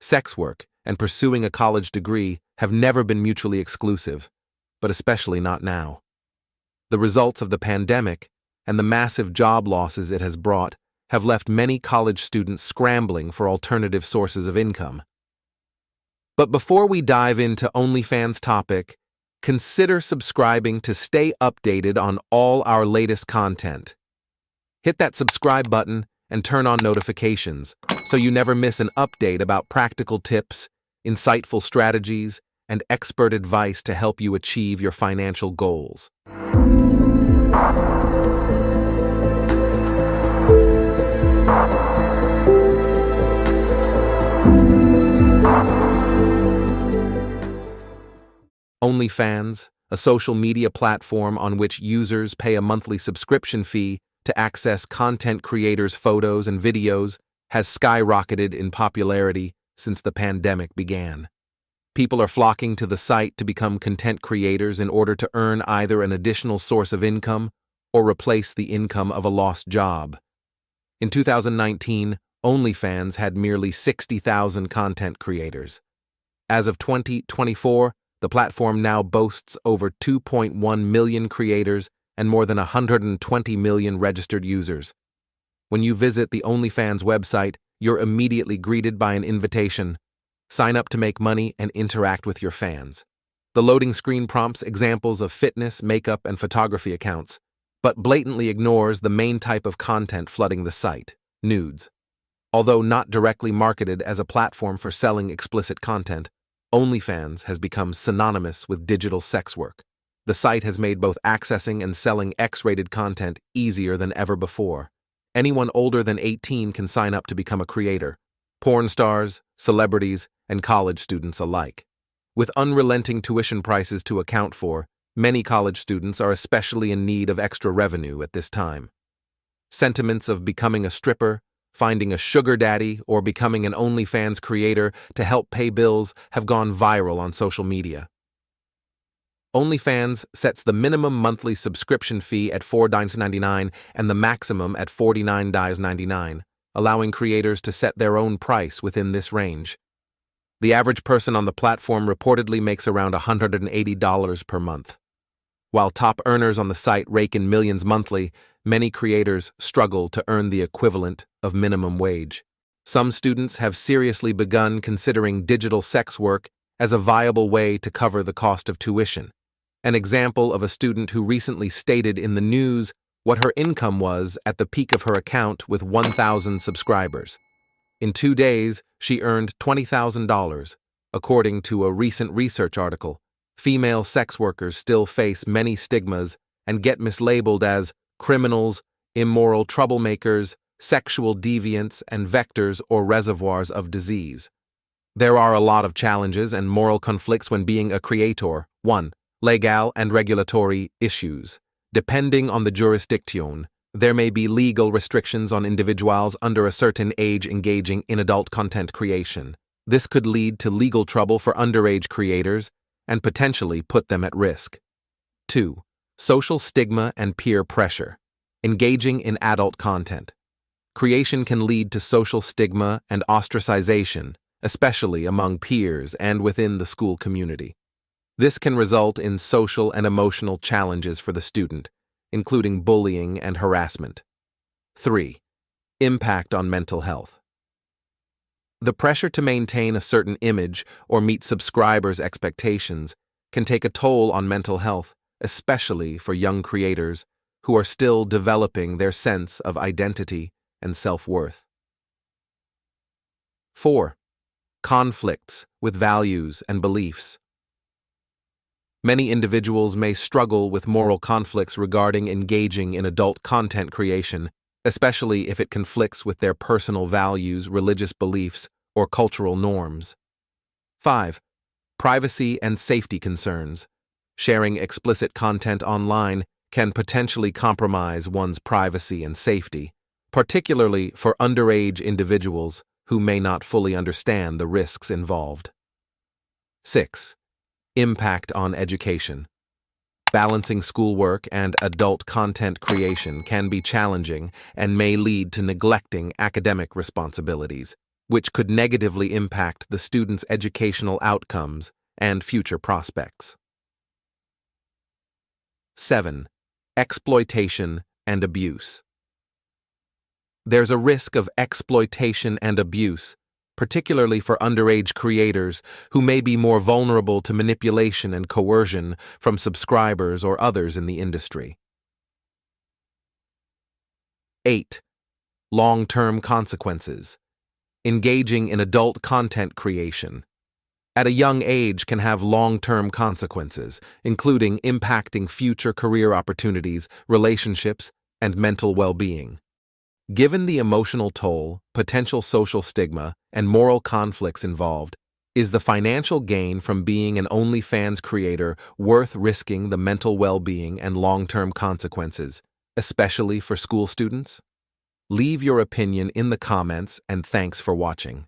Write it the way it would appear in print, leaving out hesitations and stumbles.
Sex work and pursuing a college degree have never been mutually exclusive, but especially not now. The results of the pandemic and the massive job losses it has brought have left many college students scrambling for alternative sources of income. But before we dive into OnlyFans topic, consider subscribing to stay updated on all our latest content. Hit that subscribe button and turn on notifications so you never miss an update about practical tips, insightful strategies, and expert advice to help you achieve your financial goals. OnlyFans, a social media platform on which users pay a monthly subscription fee to access content creators' photos and videos, has skyrocketed in popularity since the pandemic began. People are flocking to the site to become content creators in order to earn either an additional source of income or replace the income of a lost job. In 2019, OnlyFans had merely 60,000 content creators. As of 2024, the platform now boasts over 2.1 million creators and more than 120 million registered users. When you visit the OnlyFans website, you're immediately greeted by an invitation. Sign up to make money and interact with your fans. The loading screen prompts examples of fitness, makeup, and photography accounts, but blatantly ignores the main type of content flooding the site: nudes. Although not directly marketed as a platform for selling explicit content, OnlyFans has become synonymous with digital sex work. The site has made both accessing and selling X-rated content easier than ever before. Anyone older than 18 can sign up to become a creator: porn stars, celebrities, and college students alike. With unrelenting tuition prices to account for, many college students are especially in need of extra revenue at this time. Sentiments of becoming a stripper, finding a sugar daddy, or becoming an OnlyFans creator to help pay bills have gone viral on social media. OnlyFans sets the minimum monthly subscription fee at $4.99 and the maximum at $49.99, allowing creators to set their own price within this range. The average person on the platform reportedly makes around $180 per month. While top earners on the site rake in millions monthly, many creators struggle to earn the equivalent of minimum wage. Some students have seriously begun considering digital sex work as a viable way to cover the cost of tuition. An example of a student who recently stated in the news what her income was at the peak of her account with 1,000 subscribers. In 2 days, she earned $20,000. According to a recent research article, female sex workers still face many stigmas and get mislabeled as criminals, immoral troublemakers, sexual deviants, and vectors or reservoirs of disease. There are a lot of challenges and moral conflicts when being a creator. 1. Legal and regulatory issues. Depending on the jurisdiction, there may be legal restrictions on individuals under a certain age engaging in adult content creation. This could lead to legal trouble for underage creators and potentially put them at risk. 2. Social stigma and peer pressure. Engaging in adult content creation can lead to social stigma and ostracization, especially among peers and within the school community. This can result in social and emotional challenges for the student, including bullying and harassment. 3. Impact on mental health. The pressure to maintain a certain image or meet subscribers' expectations can take a toll on mental health, especially for young creators who are still developing their sense of identity and self-worth. 4. Conflicts with values and beliefs. Many individuals may struggle with moral conflicts regarding engaging in adult content creation, especially if it conflicts with their personal values, religious beliefs, or cultural norms. 5. Privacy and safety concerns. Sharing explicit content online can potentially compromise one's privacy and safety, particularly for underage individuals who may not fully understand the risks involved. 6. Impact on education. Balancing schoolwork and adult content creation can be challenging and may lead to neglecting academic responsibilities. which could negatively impact the student's educational outcomes and future prospects. 7. Exploitation and abuse. There's a risk of exploitation and abuse, particularly for underage creators who may be more vulnerable to manipulation and coercion from subscribers or others in the industry. 8. Long-term consequences. Engaging in adult content creation at a young age can have long-term consequences, including impacting future career opportunities, relationships, and mental well-being. Given the emotional toll, potential social stigma, and moral conflicts involved, is the financial gain from being an OnlyFans creator worth risking the mental well-being and long-term consequences, especially for school students? Leave your opinion in the comments, and thanks for watching.